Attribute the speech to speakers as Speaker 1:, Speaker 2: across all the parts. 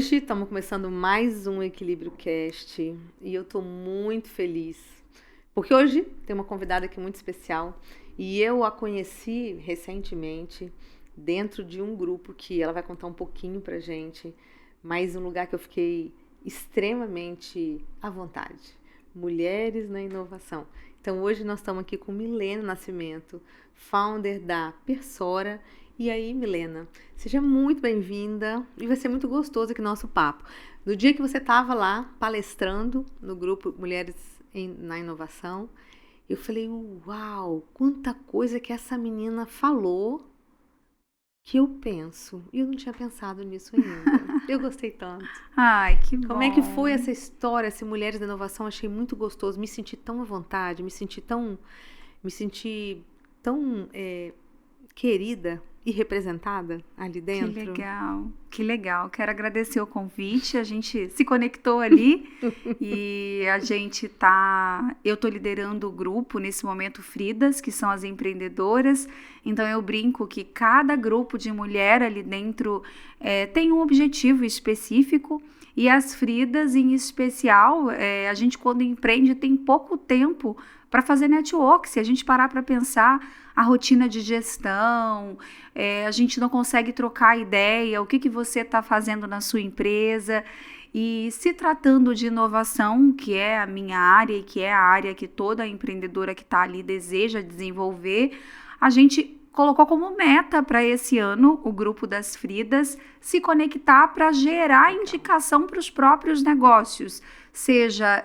Speaker 1: Hoje estamos começando mais um Equilíbrio Cast e eu estou muito feliz, porque hoje tem uma convidada aqui muito especial e eu a conheci recentemente dentro de um grupo que ela vai contar um pouquinho pra gente, mas um lugar que eu fiquei extremamente à vontade. Mulheres na Inovação. Então hoje nós estamos aqui com Milena Nascimento, founder da Persora. E aí, Milena, seja muito bem-vinda e vai ser muito gostoso aqui nosso papo. No dia que você estava lá palestrando no grupo Mulheres na Inovação, eu falei, uau, quanta coisa que essa menina falou que eu penso. E eu não tinha pensado nisso ainda. Eu gostei tanto.
Speaker 2: Ai, que bom.
Speaker 1: Como é que foi essa história, esse Mulheres da Inovação? Achei muito gostoso, me senti tão à vontade, me senti tão querida e representada ali dentro.
Speaker 2: Que legal. Quero agradecer o convite. A gente se conectou ali e eu tô liderando o grupo nesse momento Fridas, que são as empreendedoras. Então eu brinco que cada grupo de mulher ali dentro tem um objetivo específico. E as Fridas, em especial, a gente quando empreende tem pouco tempo para fazer network. Se a gente parar para pensar a rotina de gestão, a gente não consegue trocar ideia, o que você está fazendo na sua empresa. E se tratando de inovação, que é a minha área e que é a área que toda empreendedora que está ali deseja desenvolver, a gente colocou como meta para esse ano o grupo das Fridas se conectar para gerar indicação para os próprios negócios, seja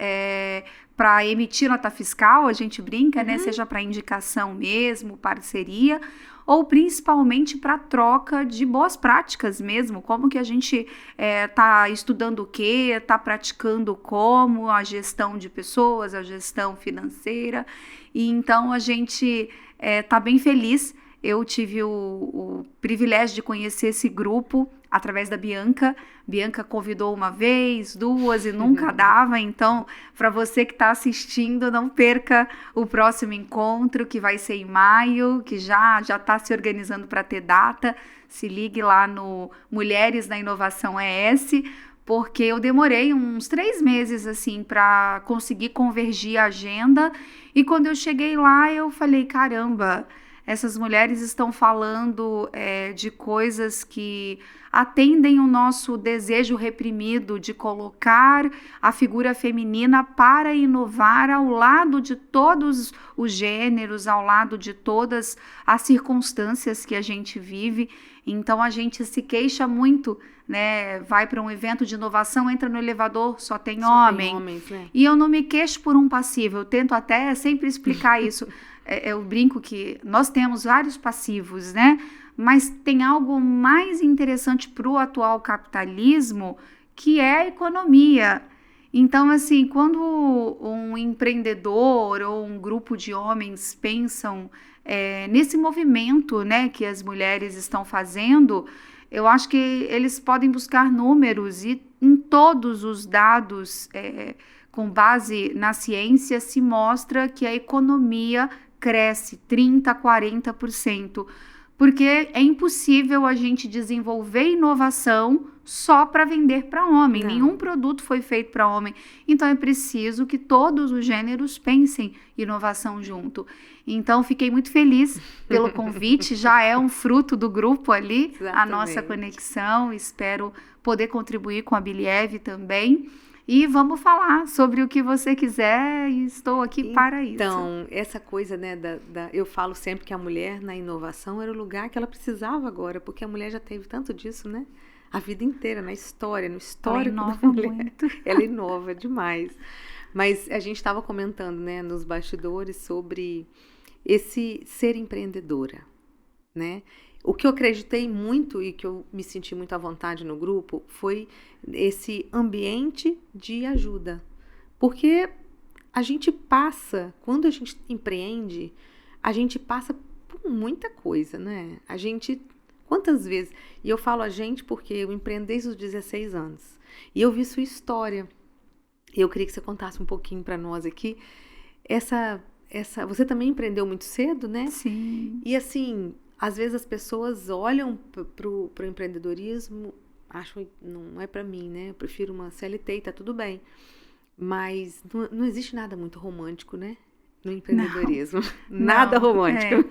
Speaker 2: para emitir nota fiscal, a gente brinca, né? Seja para indicação mesmo, parceria, ou principalmente para troca de boas práticas mesmo, como que a gente está estudando o quê, está praticando como, a gestão de pessoas, a gestão financeira, e então a gente está bem feliz. Eu tive o privilégio de conhecer esse grupo através da Bianca. Bianca convidou uma vez, duas e nunca dava. Então, para você que está assistindo, não perca o próximo encontro, que vai ser em maio, que já está se organizando para ter data. Se ligue lá no Mulheres na Inovação ES, porque eu demorei uns 3 meses assim para conseguir convergir a agenda. E quando eu cheguei lá, eu falei, caramba, essas mulheres estão falando de coisas que atendem o nosso desejo reprimido de colocar a figura feminina para inovar ao lado de todos os gêneros, ao lado de todas as circunstâncias que a gente vive. Então a gente se queixa muito, né? Vai para um evento de inovação, entra no elevador, só tem homem.
Speaker 1: Tem homens, né?
Speaker 2: E eu não me queixo por um passivo, eu tento até sempre explicar isso. Eu brinco que nós temos vários passivos, né? Mas tem algo mais interessante para o atual capitalismo, que é a economia. Então, assim, quando um empreendedor ou um grupo de homens pensam nesse movimento, né, que as mulheres estão fazendo, eu acho que eles podem buscar números e em todos os dados com base na ciência se mostra que a economia cresce 30%, 40%, porque é impossível a gente desenvolver inovação só para vender para homem. Não. Nenhum produto foi feito para homem. Então é preciso que todos os gêneros pensem inovação junto. Então fiquei muito feliz pelo convite, já é um fruto do grupo ali, exatamente, a nossa conexão. Espero poder contribuir com a Biliev também. E vamos falar sobre o que você quiser e estou aqui para isso.
Speaker 1: Então, essa coisa, né, eu falo sempre que a mulher na inovação era o lugar que ela precisava agora, porque a mulher já teve tanto disso, né? A vida inteira, na história, no histórico da mulher. Muito. Ela inova demais. Mas a gente estava comentando, né, nos bastidores sobre esse ser empreendedora, né? O que eu acreditei muito e que eu me senti muito à vontade no grupo foi esse ambiente de ajuda. Porque a gente passa, quando a gente empreende, a gente passa por muita coisa, né? A gente, quantas vezes... E eu falo a gente porque eu empreendo desde os 16 anos. E eu vi sua história. E eu queria que você contasse um pouquinho para nós aqui. Você também empreendeu muito cedo, né?
Speaker 2: Sim.
Speaker 1: E assim... Às vezes as pessoas olham para o empreendedorismo acho não é pra mim, né? Eu prefiro uma CLT e tá tudo bem. Mas não existe nada muito romântico, né? No
Speaker 2: Não,
Speaker 1: empreendedorismo. Nada
Speaker 2: não,
Speaker 1: romântico.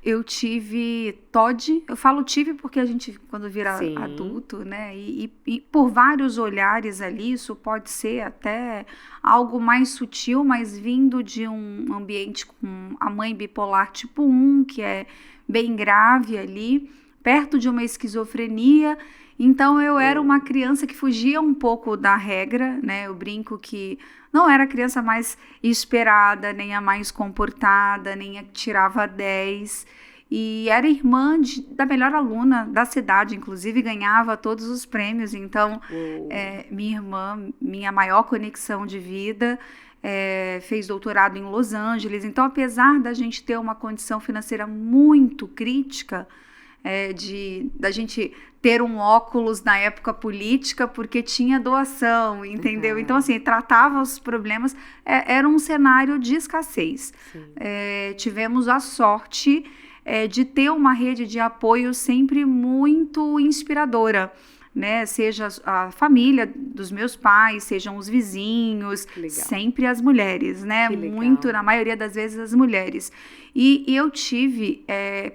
Speaker 2: eu tive TOD, eu falo tive porque a gente, quando vira
Speaker 1: Sim.
Speaker 2: adulto, né, e por vários olhares ali, isso pode ser até algo mais sutil, mas vindo de um ambiente com a mãe bipolar tipo 1, que é bem grave ali, perto de uma esquizofrenia. Então eu era uma
Speaker 1: Oh,
Speaker 2: criança que fugia um pouco da regra, né? Eu brinco que não era a criança mais esperada, nem a mais comportada, nem a que tirava 10. E era irmã da melhor aluna da cidade, inclusive ganhava todos os prêmios. Então,
Speaker 1: oh.
Speaker 2: minha irmã, minha maior conexão de vida, fez doutorado em Los Angeles. Então, apesar da gente ter uma condição financeira muito crítica, da gente ter um óculos na época política porque tinha doação, entendeu? Então,
Speaker 1: Aham,
Speaker 2: assim, tratava os problemas, era um cenário de escassez.
Speaker 1: sim.
Speaker 2: Tivemos a sorte de ter uma rede de apoio sempre muito inspiradora. Né, seja a família dos meus pais, sejam os vizinhos,
Speaker 1: Que legal.
Speaker 2: sempre as mulheres, né?
Speaker 1: Que
Speaker 2: Muito,
Speaker 1: legal.
Speaker 2: na maioria das vezes, as mulheres. E eu tive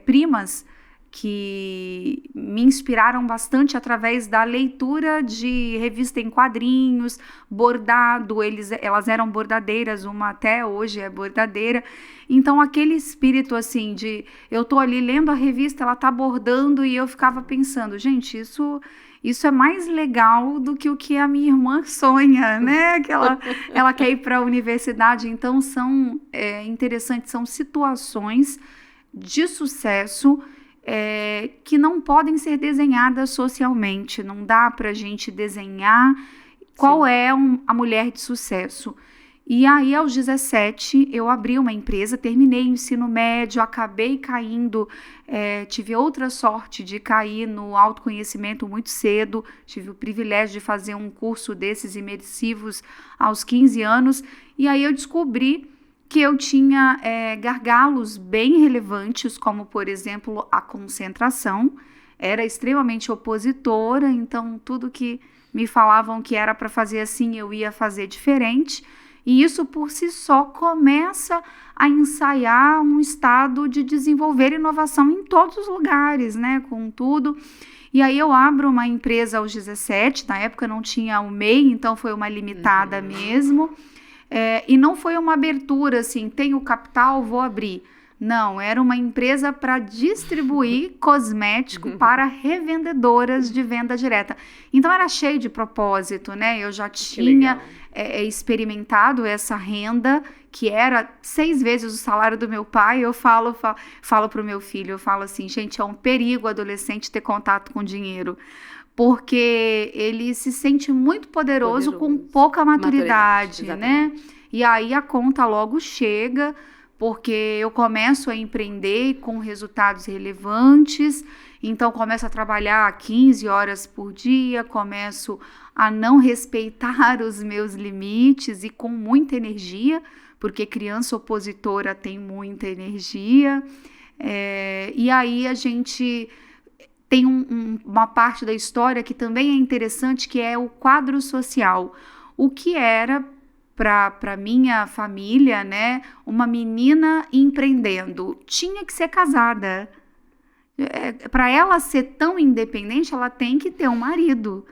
Speaker 2: primas que me inspiraram bastante através da leitura de revista em quadrinhos, bordado, elas eram bordadeiras, uma até hoje é bordadeira. Então aquele espírito assim de eu tô ali lendo a revista, ela tá bordando e eu ficava pensando, gente, isso é mais legal do que o que a minha irmã sonha, né? Que ela quer ir para a universidade. Então são interessantes, são situações de sucesso que não podem ser desenhadas socialmente. Não dá para a gente desenhar qual
Speaker 1: Sim.
Speaker 2: é a mulher de sucesso. E aí, aos 17, eu abri uma empresa, terminei o ensino médio, acabei caindo, tive outra sorte de cair no autoconhecimento muito cedo, tive o privilégio de fazer um curso desses imersivos aos 15 anos, e aí eu descobri que eu tinha gargalos bem relevantes, como, por exemplo, a concentração. Era extremamente opositora, então tudo que me falavam que era para fazer assim, eu ia fazer diferente. E isso por si só começa a ensaiar um estado de desenvolver inovação em todos os lugares, né? Com tudo. E aí eu abro uma empresa aos 17, na época não tinha o MEI, então foi uma limitada
Speaker 1: Uhum.
Speaker 2: mesmo. E não foi uma abertura assim, tenho capital, vou abrir. Não, era uma empresa para distribuir cosmético para revendedoras de venda direta. Então era cheio de propósito, né? Eu já
Speaker 1: Que
Speaker 2: tinha
Speaker 1: legal.
Speaker 2: experimentado essa renda que era 6 vezes o salário do meu pai. Eu falo para o meu filho, eu falo assim, gente, é um perigo o adolescente ter contato com dinheiro porque ele se sente muito poderoso com
Speaker 1: Poderoso.
Speaker 2: pouca
Speaker 1: Maturidade,
Speaker 2: maturidade, né?
Speaker 1: exatamente.
Speaker 2: E aí a conta logo chega, porque eu começo a empreender com resultados relevantes, então começo a trabalhar 15 horas por dia, começo a não respeitar os meus limites e com muita energia, porque criança opositora tem muita energia. E aí a gente tem uma parte da história que também é interessante, que é o quadro social. O que era para minha família, né, uma menina empreendendo, tinha que ser casada. Para ela ser tão independente, ela tem que ter um marido,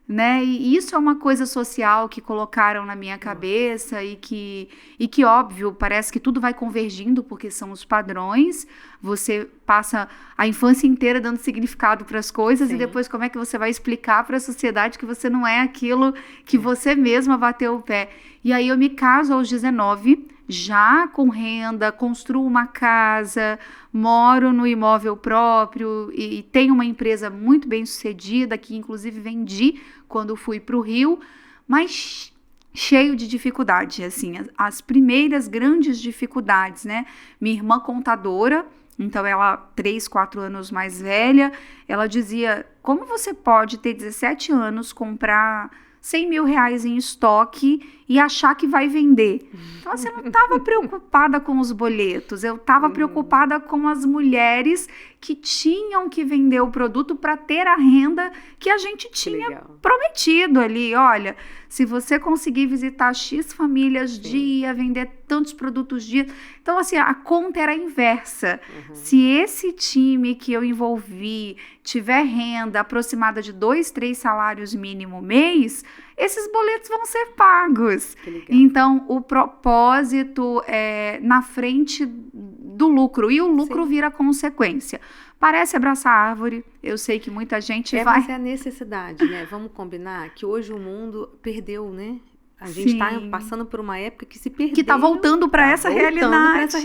Speaker 2: né? E isso é uma coisa social que colocaram na minha
Speaker 1: Nossa.
Speaker 2: cabeça e que óbvio, parece que tudo vai convergindo porque são os padrões. Você passa a infância inteira dando significado para as coisas e
Speaker 1: Sim.
Speaker 2: depois como é que você vai explicar para a sociedade que você não é aquilo que
Speaker 1: É.
Speaker 2: você mesma bateu o pé. E aí eu me caso aos 19, já com renda, construo uma casa, moro no imóvel próprio e tenho uma empresa muito bem sucedida que inclusive vendi quando fui para o Rio, mas cheio de dificuldade, assim, as primeiras grandes dificuldades, né? Minha irmã contadora, então ela 3, 4 anos mais velha, ela dizia, como você pode ter 17 anos, comprar 100 mil reais em estoque e achar que vai vender. Então, assim, eu não estava preocupada com os boletos, eu estava preocupada com as mulheres que tinham que vender o produto para ter a renda que a gente tinha prometido ali. Olha, se você conseguir visitar X famílias dia, vender tantos produtos dia. Então, assim, a conta era inversa. Se esse time que eu envolvi tiver renda aproximada de 2, 3 salários mínimo mês, esses boletos vão ser pagos. Então, o propósito é na frente do lucro, e o lucro vira consequência. Parece abraçar a árvore, eu sei que muita gente vai...
Speaker 1: Mas é a necessidade, né? Vamos combinar que hoje o mundo perdeu, né? A gente está passando por uma época que se perdeu.
Speaker 2: Que está voltando para essa realidade.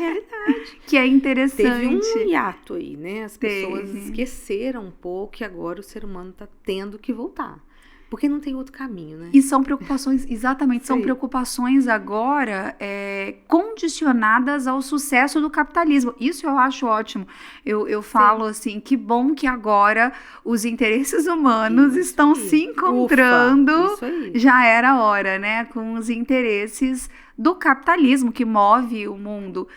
Speaker 2: Que é interessante.
Speaker 1: Teve um hiato aí, né? As pessoas esqueceram um pouco e agora o ser humano está tendo que voltar. Porque não tem outro caminho, né?
Speaker 2: E são preocupações, exatamente, são preocupações agora condicionadas ao sucesso do capitalismo. Isso eu acho ótimo. Eu falo assim, que bom que agora os interesses humanos estão se encontrando. Já era hora, né? Com os interesses do capitalismo que move o mundo.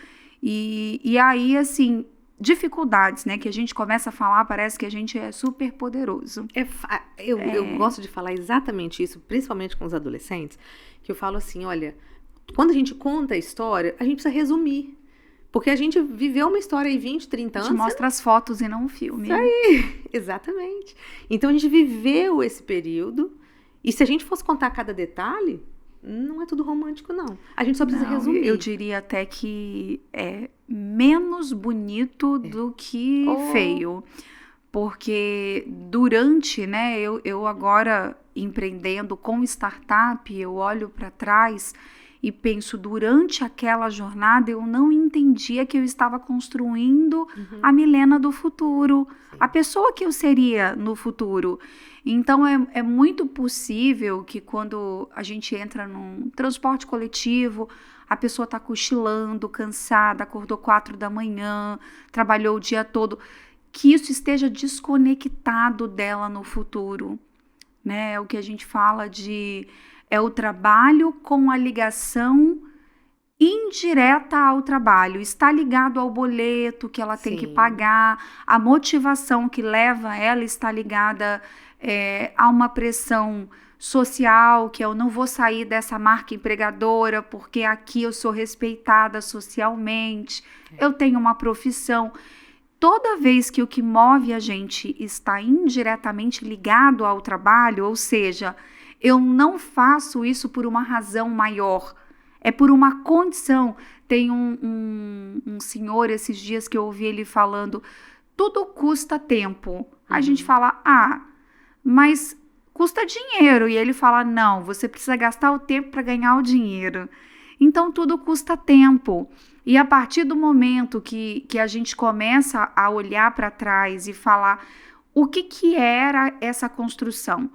Speaker 2: E aí, assim... dificuldades, né, que a gente começa a falar, parece que a gente é super poderoso.
Speaker 1: Eu gosto de falar exatamente isso, principalmente com os adolescentes, que eu falo assim, olha, quando a gente conta a história, a gente precisa resumir, porque a gente viveu uma história aí 20, 30 anos.
Speaker 2: A gente mostra as fotos e não o filme.
Speaker 1: Isso aí, exatamente. Então a gente viveu esse período, e se a gente fosse contar cada detalhe, não é tudo romântico, não. A gente só precisa resumir.
Speaker 2: Eu diria até que é menos bonito do que feio. Porque durante, né, eu agora empreendendo com startup, eu olho para trás e penso, durante aquela jornada eu não entendia que eu estava construindo a Milena do futuro, a pessoa que eu seria no futuro. Então, é muito possível que quando a gente entra num transporte coletivo, a pessoa está cochilando, cansada, acordou 4 da manhã, trabalhou o dia todo, que isso esteja desconectado dela no futuro, né? O que a gente fala é o trabalho com a ligação indireta ao trabalho, está ligado ao boleto que ela tem que pagar, a motivação que leva ela está ligada a uma pressão social, que eu não vou sair dessa marca empregadora porque aqui eu sou respeitada socialmente, eu tenho uma profissão. Toda vez que o que move a gente está indiretamente ligado ao trabalho, ou seja, eu não faço isso por uma razão maior, é por uma condição. Tem um senhor esses dias que eu ouvi ele falando, tudo custa tempo. A gente fala, mas custa dinheiro. E ele fala, não, você precisa gastar o tempo para ganhar o dinheiro. Então, tudo custa tempo. E a partir do momento que a gente começa a olhar para trás e falar o que era essa construção,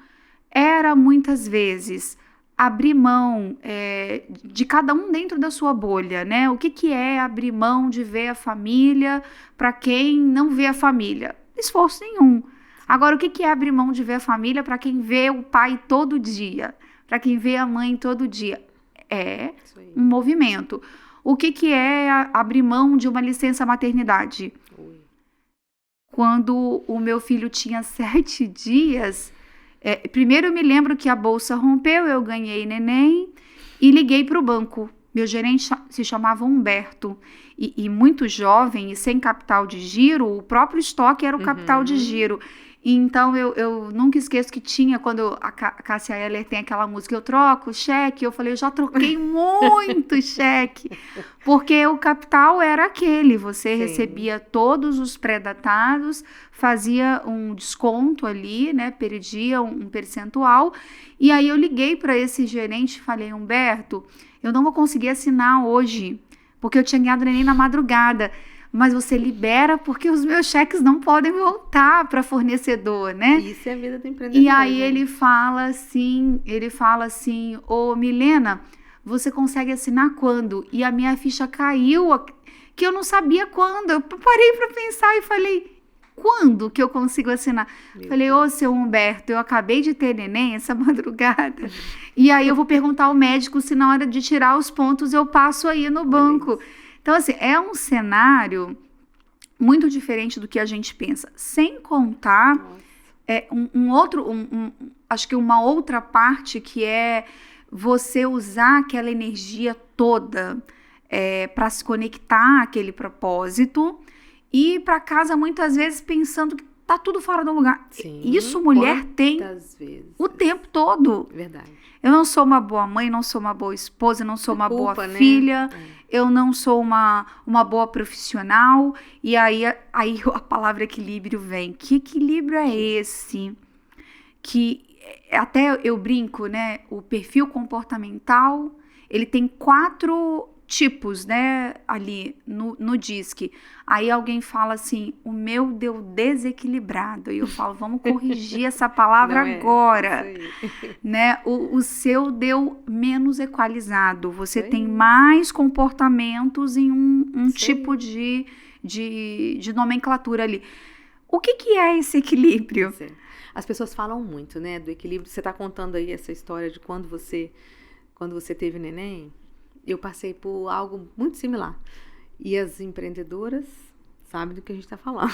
Speaker 2: era muitas vezes abrir mão de cada um dentro da sua bolha, né? O que é abrir mão de ver a família para quem não vê a família? Esforço nenhum. Agora, o que é abrir mão de ver a família para quem vê o pai todo dia? Para quem vê a mãe todo dia? É um movimento. O que é abrir mão de uma licença maternidade? Quando o meu filho tinha 7 dias, primeiro eu me lembro que a bolsa rompeu, eu ganhei neném e liguei para o banco. Meu gerente se chamava Humberto e muito jovem e sem capital de giro, o próprio estoque era o capital de giro. Então, eu nunca esqueço que tinha, quando a Cássia Eller tem aquela música, eu troco cheque, eu falei, eu já troquei muito cheque, porque o capital era aquele, você recebia todos os pré-datados, fazia um desconto ali, né, perdia um percentual, e aí eu liguei para esse gerente e falei, Humberto, eu não vou conseguir assinar hoje, porque eu tinha ganhado neném na madrugada, mas você libera porque os meus cheques não podem voltar para fornecedor, né?
Speaker 1: Isso é a vida do empreendedor.
Speaker 2: E aí ele fala assim, ô Milena, você consegue assinar quando? E a minha ficha caiu, que eu não sabia quando. Eu parei para pensar e falei, quando que eu consigo assinar?
Speaker 1: Meu
Speaker 2: Falei,
Speaker 1: Deus.
Speaker 2: ô, seu Humberto, eu acabei de ter neném essa madrugada. E aí eu vou perguntar ao médico se na hora de tirar os pontos eu passo aí no
Speaker 1: Olha
Speaker 2: banco.
Speaker 1: isso.
Speaker 2: Então, assim, é um cenário muito diferente do que a gente pensa. Sem contar
Speaker 1: Nossa.
Speaker 2: acho que uma outra parte que é você usar aquela energia toda para se conectar àquele propósito e ir para casa muitas vezes pensando que tá tudo fora do lugar.
Speaker 1: Sim.
Speaker 2: Isso mulher tem
Speaker 1: Quantas vezes?
Speaker 2: o tempo todo.
Speaker 1: Verdade.
Speaker 2: Eu não sou uma boa mãe, não sou uma boa esposa, não sou uma boa
Speaker 1: Culpa, né?
Speaker 2: filha, eu não sou uma boa profissional. E aí a palavra equilíbrio vem. Que equilíbrio é esse? Que até eu brinco, né? O perfil comportamental, ele tem 4 tipos, né? Ali no DISC. Aí alguém fala assim, o meu deu desequilibrado. E eu falo, vamos corrigir essa palavra
Speaker 1: Não é
Speaker 2: agora.
Speaker 1: isso aí.
Speaker 2: Né? O seu deu menos equalizado. Você
Speaker 1: Isso
Speaker 2: tem
Speaker 1: aí.
Speaker 2: mais comportamentos em um
Speaker 1: Isso
Speaker 2: tipo
Speaker 1: aí.
Speaker 2: de nomenclatura ali. O que é esse equilíbrio?
Speaker 1: Pois é. As pessoas falam muito, né, do equilíbrio. Você está contando aí essa história de quando você teve neném. Eu passei por algo muito similar. E as empreendedoras sabem do que a gente está falando.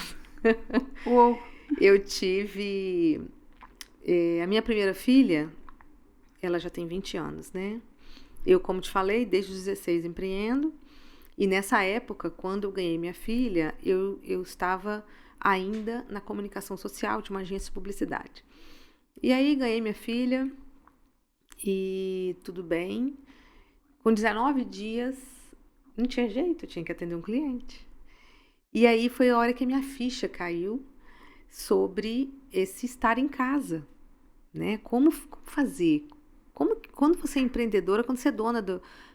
Speaker 2: Uou.
Speaker 1: Eu tive... a minha primeira filha, ela já tem 20 anos, né? Eu, como te falei, desde os 16 empreendo. E nessa época, quando eu ganhei minha filha, eu estava ainda na comunicação social de uma agência de publicidade. E aí ganhei minha filha e tudo bem. Com 19 dias, não tinha jeito, eu tinha que atender um cliente. E aí foi a hora que a minha ficha caiu sobre esse estar em casa, né? Como fazer? Quando você é empreendedora, quando você é dona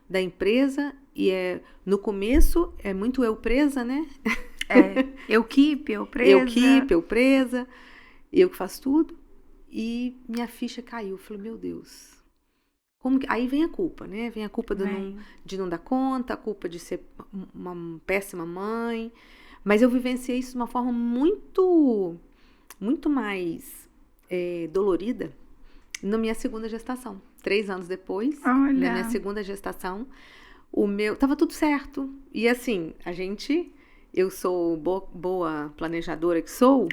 Speaker 1: da empresa, e no começo é muito eu presa, né?
Speaker 2: Eu
Speaker 1: presa, eu que faço tudo. E minha ficha caiu. Eu falei, meu Deus. Aí vem a culpa, né? Vem a culpa de não dar conta, a culpa de ser uma péssima mãe. Mas eu vivenciei isso de uma forma muito, muito mais dolorida na minha segunda gestação. 3 anos depois, na minha segunda gestação, tava tudo certo. E assim, eu sou boa planejadora que sou,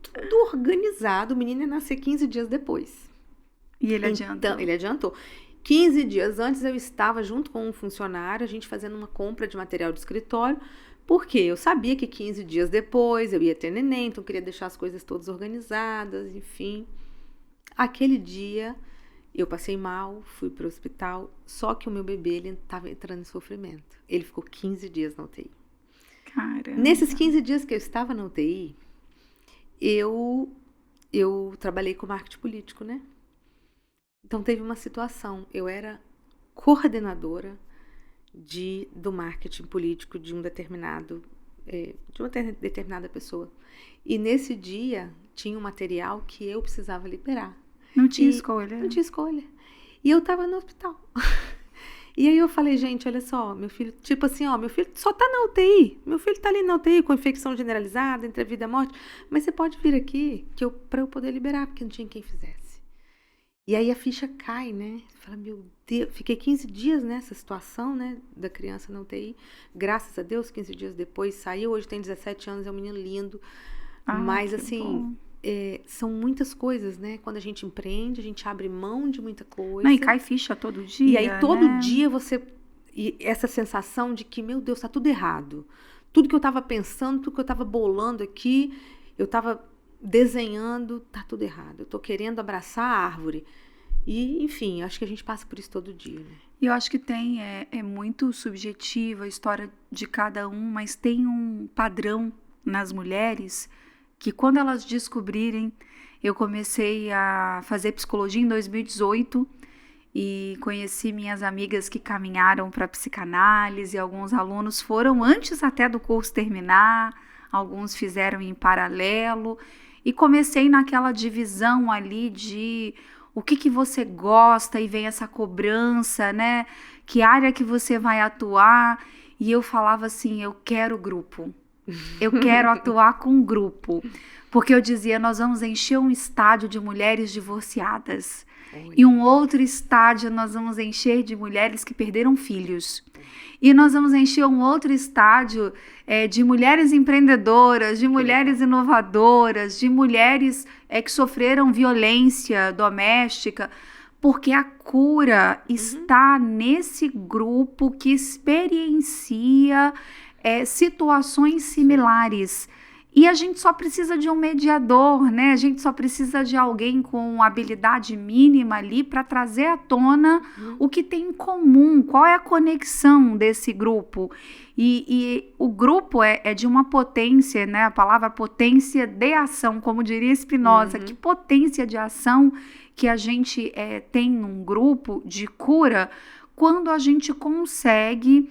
Speaker 1: tudo organizado, o menino ia nascer 15 dias depois.
Speaker 2: E ele adiantou.
Speaker 1: Então, ele adiantou. 15 dias antes eu estava junto com um funcionário, a gente fazendo uma compra de material de escritório, porque eu sabia que 15 dias depois eu ia ter neném, então eu queria deixar as coisas todas organizadas, enfim. Aquele dia eu passei mal, fui para o hospital, só que o meu bebê ele estava entrando em sofrimento. Ele ficou 15 dias na UTI.
Speaker 2: Caramba.
Speaker 1: Nesses 15 dias que eu estava na UTI, eu trabalhei com marketing político, né? Então teve uma situação, eu era coordenadora do marketing político de uma determinada pessoa. E nesse dia tinha um material que eu precisava liberar.
Speaker 2: Não tinha escolha.
Speaker 1: Não tinha escolha. E eu estava no hospital. E aí eu falei, gente, olha só, meu filho, tipo assim, ó, meu filho só tá na UTI. Meu filho tá ali na UTI com infecção generalizada, entre a vida e a morte. Mas você pode vir aqui pra eu poder liberar, porque não tinha quem fizesse. E aí a ficha cai, né? Fala, meu Deus, fiquei 15 dias nessa situação, né? Da criança na UTI. Graças a Deus, 15 dias depois saiu. Hoje tem 17 anos, é um menino lindo. Mas assim, são muitas coisas, né? Quando a gente empreende, a gente abre mão de muita coisa.
Speaker 2: Não, e cai ficha todo dia.
Speaker 1: E aí todo
Speaker 2: né?
Speaker 1: dia você... E essa sensação de que, meu Deus, tá tudo errado. Tudo que eu tava pensando, tudo que eu tava bolando aqui, eu tava desenhando, tá tudo errado. Eu tô querendo abraçar a árvore. E, enfim, acho que a gente passa por isso todo dia, né?
Speaker 2: E eu acho que é muito subjetiva a história de cada um, mas tem um padrão nas mulheres que quando elas descobrirem, eu comecei a fazer psicologia em 2018 e conheci minhas amigas que caminharam para psicanálise, alguns alunos foram antes até do curso terminar, alguns fizeram em paralelo e comecei naquela divisão ali de o que você gosta e vem essa cobrança, né? Que área que você vai atuar? E eu falava assim, eu quero grupo. Eu quero atuar com um grupo. Porque eu dizia, nós vamos encher um estádio de mulheres divorciadas. E um outro estádio nós vamos encher de mulheres que perderam filhos. E nós vamos encher um outro estádio de mulheres empreendedoras, de mulheres inovadoras, de mulheres que sofreram violência doméstica, porque a cura está nesse grupo que experiencia situações similares. E a gente só precisa de um mediador, né? A gente só precisa de alguém com habilidade mínima ali para trazer à tona o que tem em comum, qual é a conexão desse grupo. E o grupo é de uma potência, né? A palavra potência de ação, como diria Spinoza. Que potência de ação que a gente tem num grupo de cura quando a gente consegue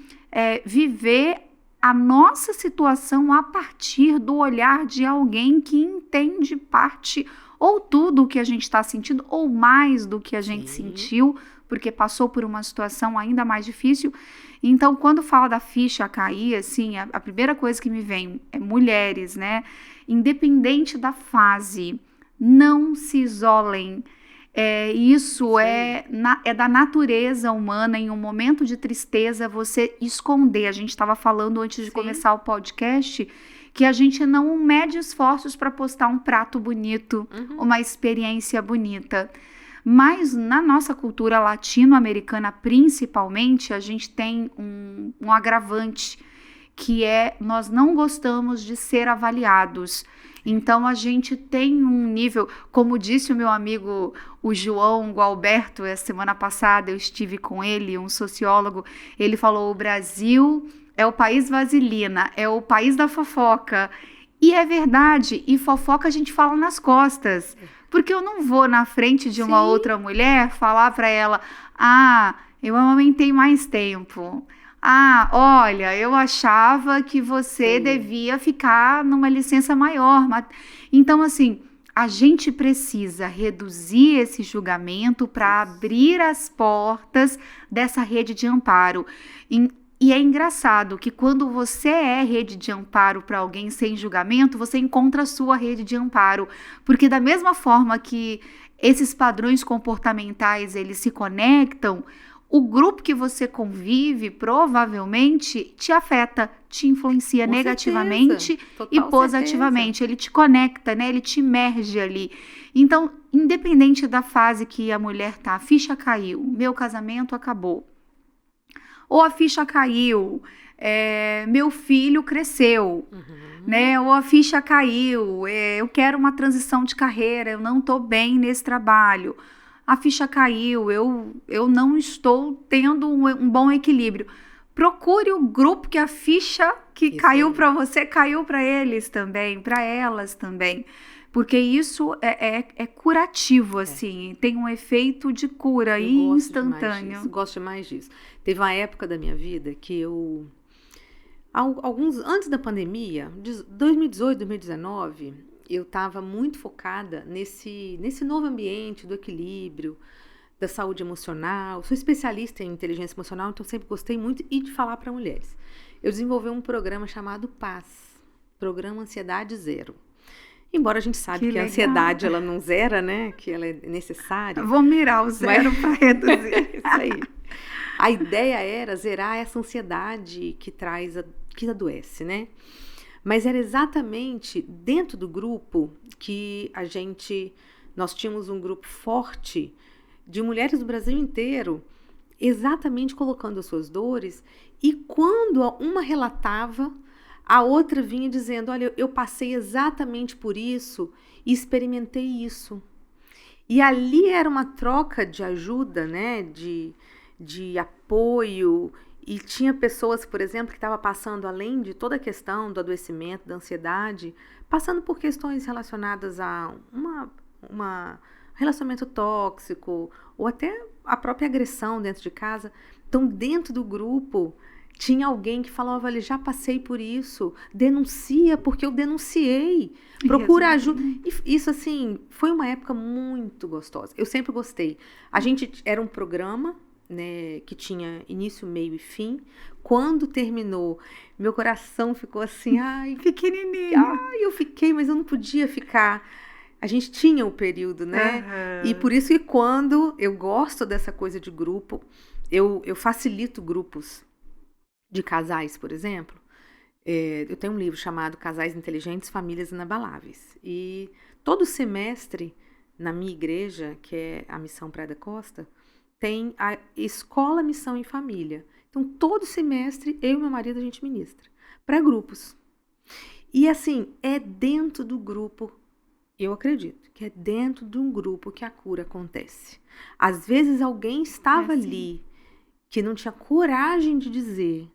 Speaker 2: viver a nossa situação a partir do olhar de alguém que entende parte ou tudo o que a gente está sentindo ou mais do que a gente sentiu, porque passou por uma situação ainda mais difícil. Então, quando fala da ficha cair, assim, a primeira coisa que me vem é mulheres, né? Independente da fase, não se isolem. Isso é da natureza humana. Em um momento de tristeza, você esconder. A gente estava falando antes de começar o podcast que a gente não mede esforços para postar um prato bonito, uma experiência bonita. Mas na nossa cultura latino-americana, principalmente, a gente tem um agravante, que nós não gostamos de ser avaliados. Então, a gente tem um nível, como disse o meu amigo, o João Gualberto, a semana passada eu estive com ele, um sociólogo, ele falou, o Brasil é o país vaselina, é o país da fofoca. E é verdade, e fofoca a gente fala nas costas, porque eu não vou na frente de uma outra mulher falar para ela, eu amamentei mais tempo. Olha, eu achava que você devia ficar numa licença maior. Então, assim, a gente precisa reduzir esse julgamento para abrir as portas dessa rede de amparo. E é engraçado que quando você é rede de amparo para alguém sem julgamento, você encontra a sua rede de amparo. Porque da mesma forma que esses padrões comportamentais, eles se conectam, o grupo que você convive provavelmente te afeta, te influencia com negativamente e positivamente. Ele te conecta, né? Ele te imerge ali. Então, independente da fase que a mulher tá, a ficha caiu, meu casamento acabou. Ou a ficha caiu, meu filho cresceu, né? Ou a ficha caiu, eu quero uma transição de carreira, eu não estou bem nesse trabalho. A ficha caiu, eu não estou tendo um bom equilíbrio. Procure o grupo que a ficha que caiu para você, caiu para eles também, para elas também. Porque isso é curativo, assim, tem um efeito de cura instantâneo.
Speaker 1: Gosto demais disso. Teve uma época da minha vida que antes da pandemia, 2018, 2019... eu estava muito focada nesse novo ambiente do equilíbrio, da saúde emocional. Sou especialista em inteligência emocional, então sempre gostei muito de falar para mulheres. Eu desenvolvi um programa chamado PAZ, Programa Ansiedade Zero. Embora a gente sabe que a ansiedade ela não zera, né? Que ela é necessária.
Speaker 2: Vou mirar o zero para reduzir.
Speaker 1: Isso aí. A ideia era zerar essa ansiedade que adoece, né? Mas era exatamente dentro do grupo que nós tínhamos um grupo forte de mulheres do Brasil inteiro, exatamente colocando as suas dores, e quando uma relatava, a outra vinha dizendo, olha, eu passei exatamente por isso e experimentei isso. E ali era uma troca de ajuda, né, de apoio. E tinha pessoas, por exemplo, que estavam passando, além de toda a questão do adoecimento, da ansiedade, passando por questões relacionadas a um relacionamento tóxico, ou até a própria agressão dentro de casa. Então, dentro do grupo, tinha alguém que falava, olha, já passei por isso, denuncia, porque eu denunciei, procura ajuda. E isso, assim, foi uma época muito gostosa. Eu sempre gostei. A gente era um programa, né, que tinha início, meio e fim. Quando terminou, meu coração ficou assim, ai,
Speaker 2: Pequenininho.
Speaker 1: eu fiquei, mas eu não podia ficar. A gente tinha o período, né? E por isso que quando eu gosto dessa coisa de grupo, eu facilito grupos de casais, por exemplo. Eu tenho um livro chamado Casais Inteligentes, Famílias Inabaláveis. E todo semestre, na minha igreja, que é a Missão Praia da Costa, tem a Escola Missão em Família. Então, todo semestre, eu e meu marido, a gente ministra para grupos. E assim, é dentro do grupo, eu acredito, que é dentro de um grupo que a cura acontece. Às vezes, alguém estava ali que não tinha coragem de dizer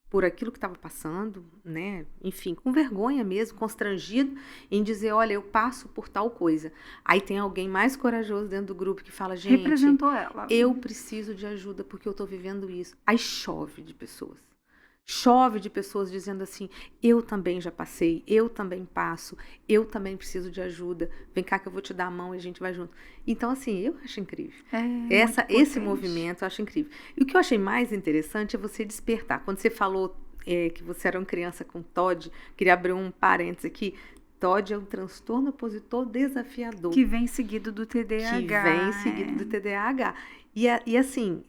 Speaker 1: por aquilo que estava passando, né? Enfim, com vergonha mesmo, constrangido em dizer, olha, eu passo por tal coisa. Aí tem alguém mais corajoso dentro do grupo que fala, gente,
Speaker 2: Representou ela.
Speaker 1: Eu preciso de ajuda porque eu estou vivendo isso. Aí chove de pessoas. Chove de pessoas dizendo assim, eu também já passei, eu também passo, eu também preciso de ajuda, vem cá que eu vou te dar a mão e a gente vai junto. Então, assim, eu acho incrível. Esse movimento eu acho incrível. E o que eu achei mais interessante é você despertar. Quando você falou que você era uma criança com TOD, queria abrir um parênteses aqui, TOD é um transtorno opositor desafiador.
Speaker 2: Que vem seguido do TDAH.
Speaker 1: E assim,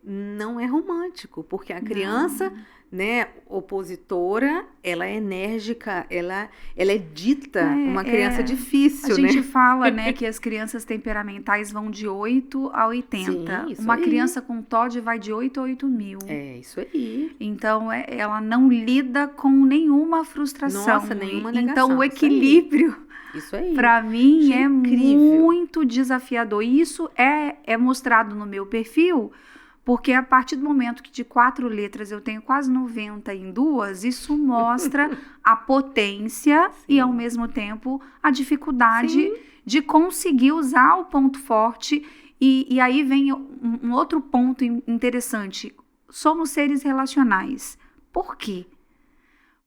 Speaker 1: não é romântico, porque a criança, né, opositora, ela é enérgica, ela é dita uma criança difícil, né?
Speaker 2: A gente fala, né, que as crianças temperamentais vão de 8 a 80.
Speaker 1: Sim,
Speaker 2: uma criança com TOD vai de 8 a 8 mil.
Speaker 1: É, isso aí.
Speaker 2: Então, ela não lida com nenhuma frustração.
Speaker 1: Nossa, nenhuma negação.
Speaker 2: Então, o equilíbrio...
Speaker 1: Isso aí.
Speaker 2: Para mim é
Speaker 1: incrível.
Speaker 2: Muito desafiador. E isso é mostrado no meu perfil, porque a partir do momento que de 4 letras eu tenho quase 90 em 2, isso mostra a potência e, ao mesmo tempo, a dificuldade de conseguir usar o ponto forte. E aí vem um outro ponto interessante. Somos seres relacionais. Por quê?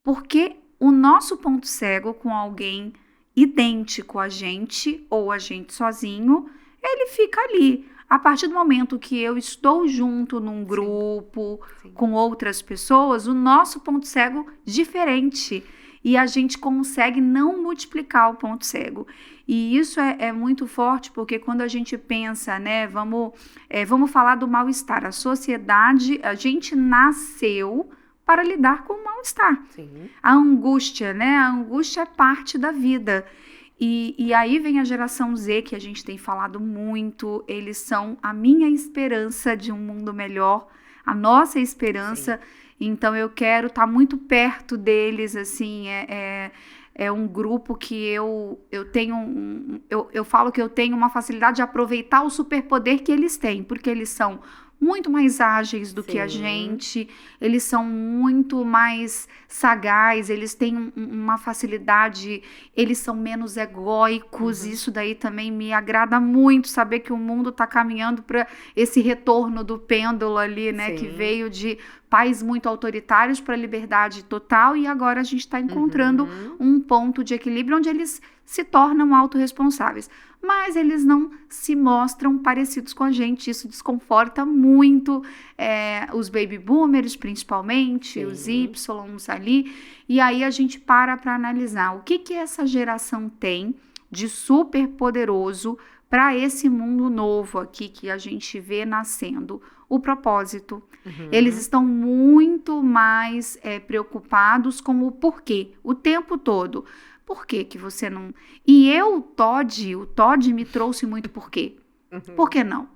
Speaker 2: Porque o nosso ponto cego com alguém idêntico a gente ou a gente sozinho, ele fica ali. A partir do momento que eu estou junto num grupo com outras pessoas, o nosso ponto cego diferente e a gente consegue não multiplicar o ponto cego. E isso é muito forte porque quando a gente pensa, né, vamos falar do mal-estar. A sociedade, a gente nasceu para lidar com o mal-estar. A angústia, né? A angústia é parte da vida. E aí vem a geração Z, que a gente tem falado muito. Eles são a minha esperança de um mundo melhor, a nossa esperança. Então, eu quero estar muito perto deles, assim, é um grupo que eu tenho, eu falo que eu tenho uma facilidade de aproveitar o superpoder que eles têm, porque eles são muito mais ágeis do que a gente, eles são muito mais sagazes, eles têm uma facilidade, eles são menos egóicos, isso daí também me agrada muito, saber que o mundo está caminhando para esse retorno do pêndulo ali, né, que veio de pais muito autoritários para a liberdade total e agora a gente está encontrando um ponto de equilíbrio onde eles se tornam autorresponsáveis. Mas eles não se mostram parecidos com a gente, isso desconforta muito os baby boomers, principalmente, os Ys ali, e aí a gente para analisar o que essa geração tem de super poderoso para esse mundo novo aqui que a gente vê nascendo. O propósito. Eles estão muito mais preocupados com o porquê, o tempo todo. Por que você não... E o Todd me trouxe muito porquê. Por que não?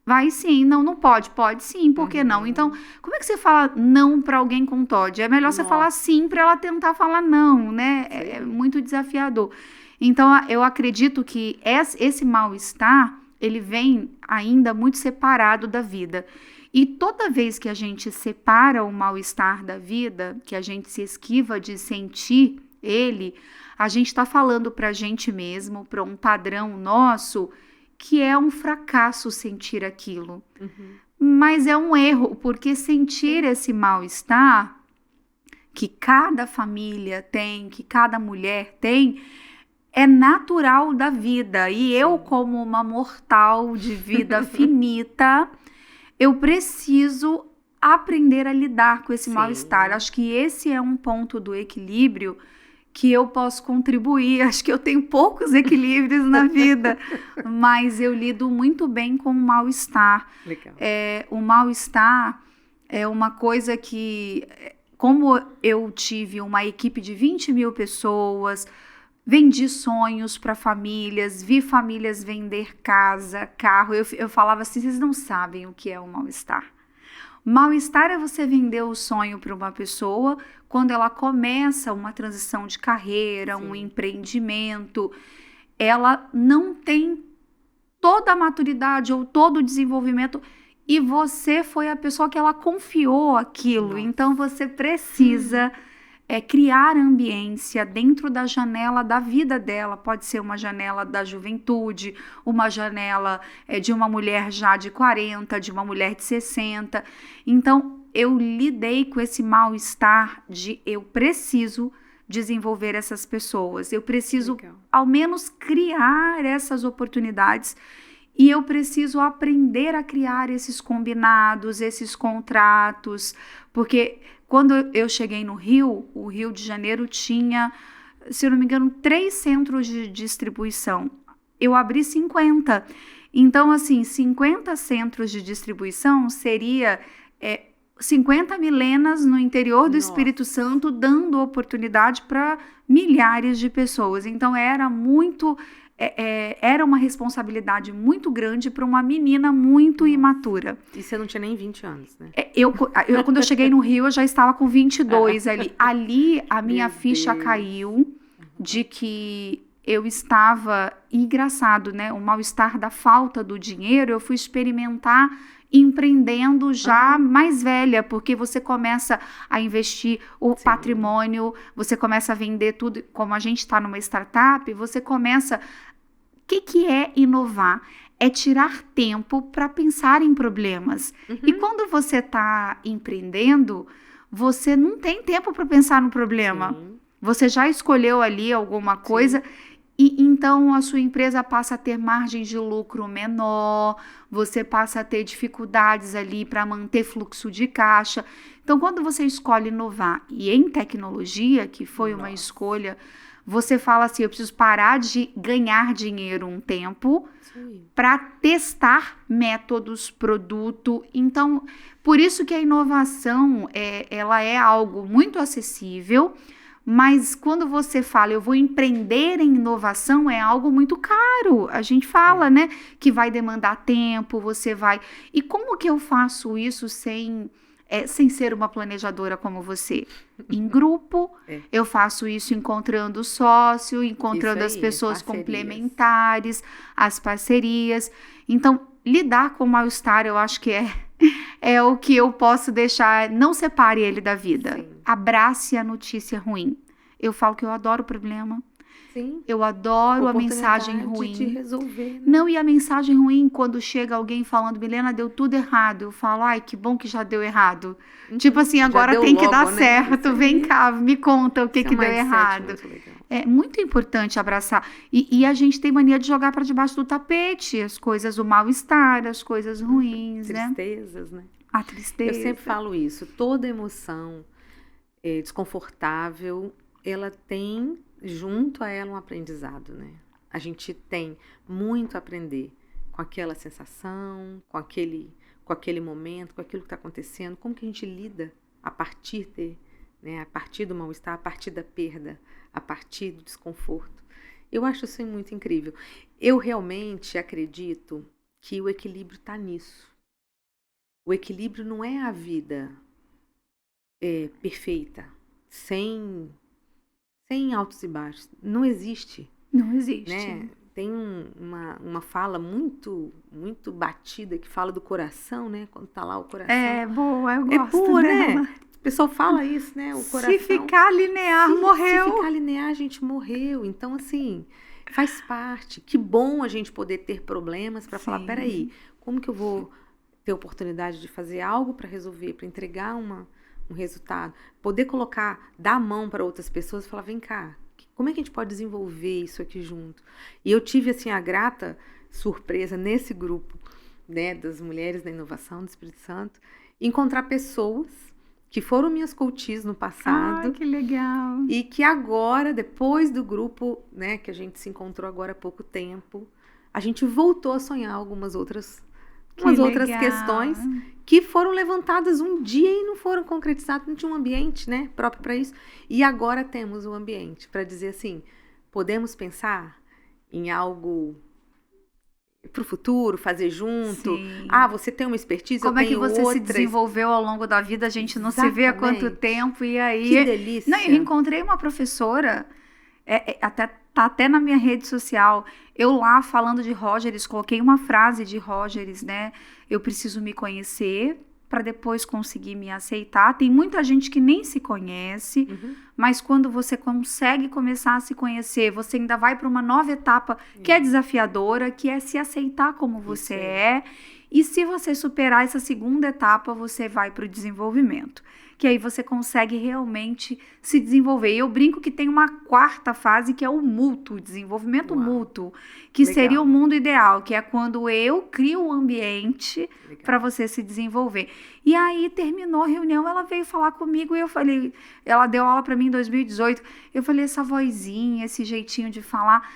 Speaker 2: Vai sim, não pode. Pode sim, por que não? Então, como é que você fala não para alguém com Todd? É melhor você falar sim para ela tentar falar não, né? É muito desafiador. Então, eu acredito que esse mal-estar, ele vem ainda muito separado da vida. E toda vez que a gente separa o mal-estar da vida, que a gente se esquiva de sentir ele, a gente está falando para a gente mesmo, para um padrão nosso, que é um fracasso sentir aquilo. Mas é um erro, porque sentir esse mal-estar que cada família tem, que cada mulher tem, é natural da vida. E eu, como uma mortal de vida finita, eu preciso aprender a lidar com esse
Speaker 1: Sim.
Speaker 2: mal-estar. Acho que esse é um ponto do equilíbrio que eu posso contribuir. Acho que eu tenho poucos equilíbrios na vida, mas eu lido muito bem com o mal-estar.
Speaker 1: Legal.
Speaker 2: O mal-estar é uma coisa que, como eu tive uma equipe de 20 mil pessoas, vendi sonhos para famílias, vi famílias vender casa, carro, eu falava assim, vocês não sabem o que é o mal-estar. Mal-estar é você vender o sonho para uma pessoa quando ela começa uma transição de carreira,
Speaker 1: Sim.
Speaker 2: um empreendimento, ela não tem toda a maturidade ou todo o desenvolvimento e você foi a pessoa que ela confiou aquilo.
Speaker 1: Nossa.
Speaker 2: Então você precisa criar ambiência dentro da janela da vida dela. Pode ser uma janela da juventude, uma janela de uma mulher já de 40, de uma mulher de 60. Então, eu lidei com esse mal-estar de eu preciso desenvolver essas pessoas. Eu preciso,
Speaker 1: Legal.
Speaker 2: ao menos, criar essas oportunidades. E eu preciso aprender a criar esses combinados, esses contratos, porque quando eu cheguei no Rio, o Rio de Janeiro tinha, se eu não me engano, 3 centros de distribuição. Eu abri 50. Então, assim, 50 centros de distribuição seria 50 milenas no interior do
Speaker 1: Nossa.
Speaker 2: Espírito Santo, dando oportunidade para milhares de pessoas. Então, era uma responsabilidade muito grande para uma menina muito imatura.
Speaker 1: E você não tinha nem 20 anos, né?
Speaker 2: Quando eu cheguei no Rio, eu já estava com 22 ali. Ali, a minha ficha caiu de que eu estava... Engraçado, né? O mal-estar da falta do dinheiro, eu fui experimentar empreendendo já mais velha, porque você começa a investir o patrimônio, você começa a vender tudo. Como a gente está numa startup, você começa... O que é inovar? É tirar tempo para pensar em problemas. E quando você está empreendendo, você não tem tempo para pensar no problema.
Speaker 1: Sim.
Speaker 2: Você já escolheu ali alguma coisa... E então a sua empresa passa a ter margem de lucro menor, você passa a ter dificuldades ali para manter fluxo de caixa. Então, quando você escolhe inovar e em tecnologia, que foi uma escolha, você fala assim, eu preciso parar de ganhar dinheiro um tempo para testar métodos, produto. Então, por isso que a inovação ela é algo muito acessível. Mas quando você fala, eu vou empreender em inovação, é algo muito caro. A gente fala, né, que vai demandar tempo, você vai... E como que eu faço isso sem ser uma planejadora como você? Em grupo, eu faço isso encontrando sócio, encontrando as pessoas complementares, as parcerias. Então, lidar com o mal-estar, eu acho que é o que eu posso deixar. Não separe ele da vida. Sim. Abrace a notícia ruim. Eu falo que eu adoro o problema.
Speaker 1: Sim.
Speaker 2: Eu adoro a mensagem ruim.
Speaker 1: De resolver, né?
Speaker 2: Não, e a mensagem ruim, quando chega alguém falando, Milena, deu tudo errado. Eu falo, ai, que bom que já deu errado. Tipo assim, agora tem que dar certo. Vem cá, me conta o que deu errado. É muito importante abraçar. E a gente tem mania de jogar para debaixo do tapete as coisas, o mal-estar, as coisas ruins, né?
Speaker 1: Tristezas, né?
Speaker 2: A tristeza.
Speaker 1: Eu sempre falo isso. Toda emoção desconfortável, ela tem junto a ela um aprendizado, né? A gente tem muito a aprender com aquela sensação, com aquele momento, com aquilo que está acontecendo, como que a gente lida a partir a partir do mal-estar, a partir da perda, a partir do desconforto. Eu acho isso muito incrível. Eu realmente acredito que o equilíbrio está nisso. O equilíbrio não é a vida perfeita, sem altos e baixos. Não existe.
Speaker 2: Não existe.
Speaker 1: Né? Tem uma fala muito, muito batida que fala do coração, né? Quando tá lá o coração.
Speaker 2: É boa, eu gosto
Speaker 1: boa,
Speaker 2: dela.
Speaker 1: Né? O pessoal fala isso, né? O coração.
Speaker 2: Se ficar linear, morreu.
Speaker 1: Se ficar linear, a gente morreu. Então, assim, faz parte. Que bom a gente poder ter problemas para falar, peraí, como que eu vou ter oportunidade de fazer algo para resolver, para entregar um resultado? Poder dar a mão para outras pessoas e falar, vem cá, como é que a gente pode desenvolver isso aqui junto? E eu tive, assim, a grata surpresa nesse grupo né, das mulheres da inovação do Espírito Santo, encontrar pessoas que foram minhas coaches no passado.
Speaker 2: Ah, que legal.
Speaker 1: E que agora, depois do grupo, né, que a gente se encontrou agora há pouco tempo, a gente voltou a sonhar algumas outras questões que foram levantadas um dia e não foram concretizadas, não tinha um ambiente, né, próprio para isso. E agora temos um ambiente para dizer assim, podemos pensar em algo para o futuro, fazer junto.
Speaker 2: Sim.
Speaker 1: Ah, você tem uma expertise,
Speaker 2: como
Speaker 1: eu
Speaker 2: é
Speaker 1: tenho
Speaker 2: que você
Speaker 1: outras.
Speaker 2: se desenvolveu ao longo da vida? A gente não se vê há quanto tempo, e aí...
Speaker 1: Que delícia!
Speaker 2: Não, eu encontrei uma professora, tá até na minha rede social, eu lá falando de Rogers, coloquei uma frase de Rogers, né? Eu preciso me conhecer para depois conseguir me aceitar. Tem muita gente que nem se conhece, mas quando você consegue começar a se conhecer, você ainda vai para uma nova etapa que é desafiadora, que é se aceitar como você é. E se você superar essa segunda etapa, você vai para o desenvolvimento, que aí você consegue realmente se desenvolver. E eu brinco que tem uma quarta fase, que é o mútuo, desenvolvimento mútuo, que seria o mundo ideal, que é quando eu crio um ambiente para você se desenvolver. E aí terminou a reunião, ela veio falar comigo e eu falei, ela deu aula para mim em 2018, eu falei, essa vozinha, esse jeitinho de falar,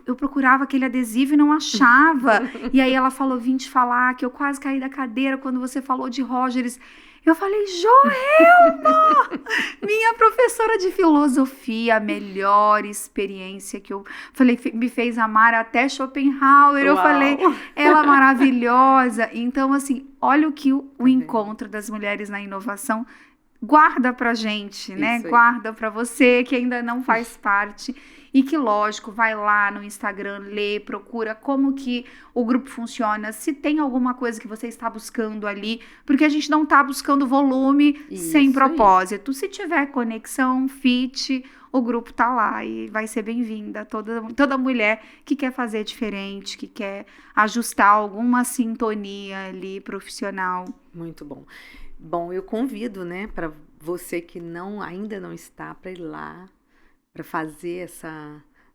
Speaker 2: eu procurava aquele adesivo e não achava. E aí ela falou, vim te falar que eu quase caí da cadeira quando você falou de Rogers. Eu falei, Joelma, minha professora de filosofia, a melhor experiência que eu falei, me fez amar até Schopenhauer. Uau. Eu falei, ela é maravilhosa. Então, assim, olha o que o encontro das mulheres na inovação guarda pra gente, né? Guarda pra você que ainda não faz parte. E que, lógico, vai lá no Instagram, lê, procura como que o grupo funciona, se tem alguma coisa que você está buscando ali, porque a gente não está buscando volume sem propósito. Se tiver conexão, fit, o grupo tá lá e vai ser bem-vinda. Toda mulher que quer fazer diferente, que quer ajustar alguma sintonia ali profissional.
Speaker 1: Muito bom. Bom, eu convido, né, para você que ainda não está, para ir lá, para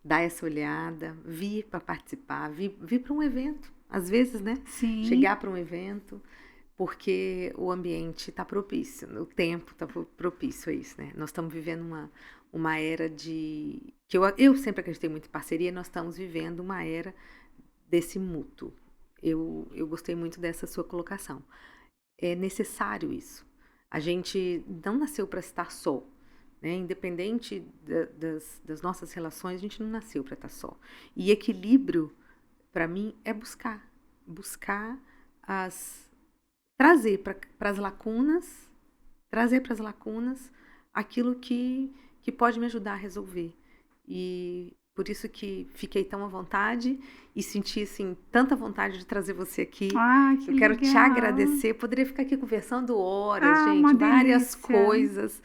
Speaker 1: dar essa olhada, vir para participar, vir para um evento, às vezes, né?
Speaker 2: Sim.
Speaker 1: Chegar para um evento, porque o ambiente está propício, o tempo está propício a isso, né? Nós estamos vivendo uma era que eu sempre acreditei muito em parceria, nós estamos vivendo uma era desse mútuo. Eu gostei muito dessa sua colocação. É necessário isso. A gente não nasceu para estar só. Né? Independente das nossas relações, a gente não nasceu para estar só. E equilíbrio, para mim, é buscar trazer para as lacunas aquilo que pode me ajudar a resolver. E por isso que fiquei tão à vontade e senti assim, tanta vontade de trazer você aqui.
Speaker 2: Que
Speaker 1: eu quero
Speaker 2: legal.
Speaker 1: te agradecer. Poderia ficar aqui conversando horas, gente, várias coisas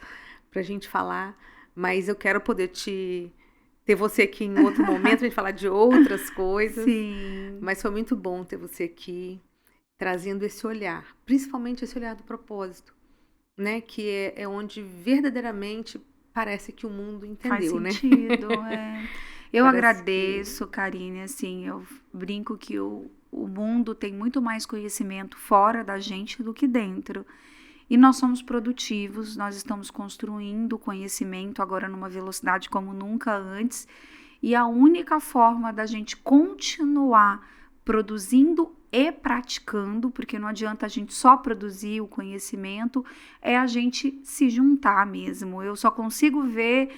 Speaker 1: pra gente falar, mas eu quero poder ter você aqui em outro momento, pra gente falar de outras coisas.
Speaker 2: Sim.
Speaker 1: Mas foi muito bom ter você aqui, trazendo esse olhar, principalmente esse olhar do propósito, né? Que é onde verdadeiramente parece que o mundo entendeu,
Speaker 2: né? Faz sentido, Eu agradeço, Karine, assim, eu brinco que o mundo tem muito mais conhecimento fora da gente do que dentro. E nós somos produtivos, nós estamos construindo conhecimento agora numa velocidade como nunca antes. E a única forma da gente continuar produzindo e praticando, porque não adianta a gente só produzir o conhecimento, é a gente se juntar mesmo. Eu só consigo ver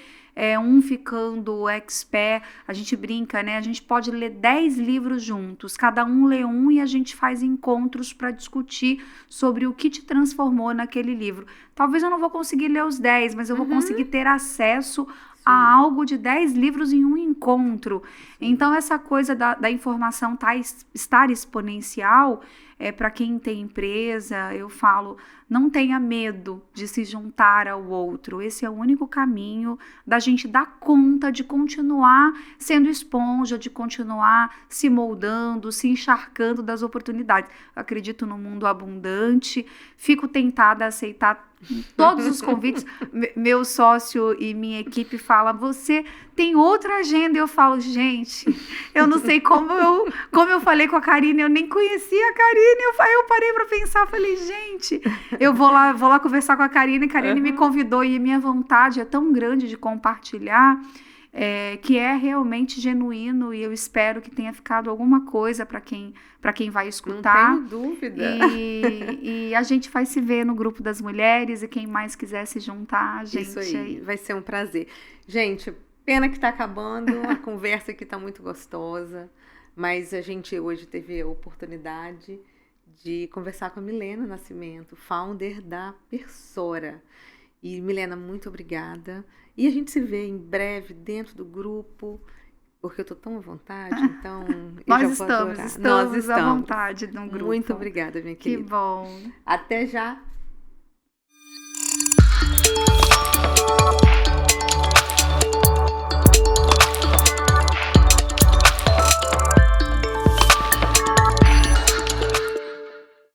Speaker 2: um ficando expert, a gente brinca, né? A gente pode ler 10 livros juntos, cada um lê um e a gente faz encontros para discutir sobre o que te transformou naquele livro. Talvez eu não vou conseguir ler os 10, mas eu vou conseguir ter acesso a algo de 10 livros em um encontro. Então, essa coisa da informação estar exponencial, para quem tem empresa, eu falo, não tenha medo de se juntar ao outro. Esse é o único caminho da gente dar conta de continuar sendo esponja, de continuar se moldando, se encharcando das oportunidades. Eu acredito no mundo abundante, fico tentada a aceitar todos os convites. Meu sócio e minha equipe falam, você tem outra agenda. E eu falo, gente, eu não sei como eu falei com a Karine, eu nem conhecia a Karine. Aí eu parei para pensar, falei, gente, eu vou lá conversar com a Karine. A Karine me convidou e minha vontade é tão grande de compartilhar. Que é realmente genuíno, e eu espero que tenha ficado alguma coisa para quem vai escutar.
Speaker 1: Não tenho dúvida.
Speaker 2: E a gente vai se ver no grupo das mulheres, e quem mais quiser se juntar, gente.
Speaker 1: Isso aí, vai ser um prazer. Gente, pena que está acabando, a conversa aqui está muito gostosa, mas a gente hoje teve a oportunidade de conversar com a Milena Nascimento, founder da Persora. E, Milena, muito obrigada. E a gente se vê em breve dentro do grupo, porque eu estou tão à vontade, então
Speaker 2: Nós estamos à vontade no grupo.
Speaker 1: Muito obrigada, minha querida.
Speaker 2: Que bom.
Speaker 1: Até já.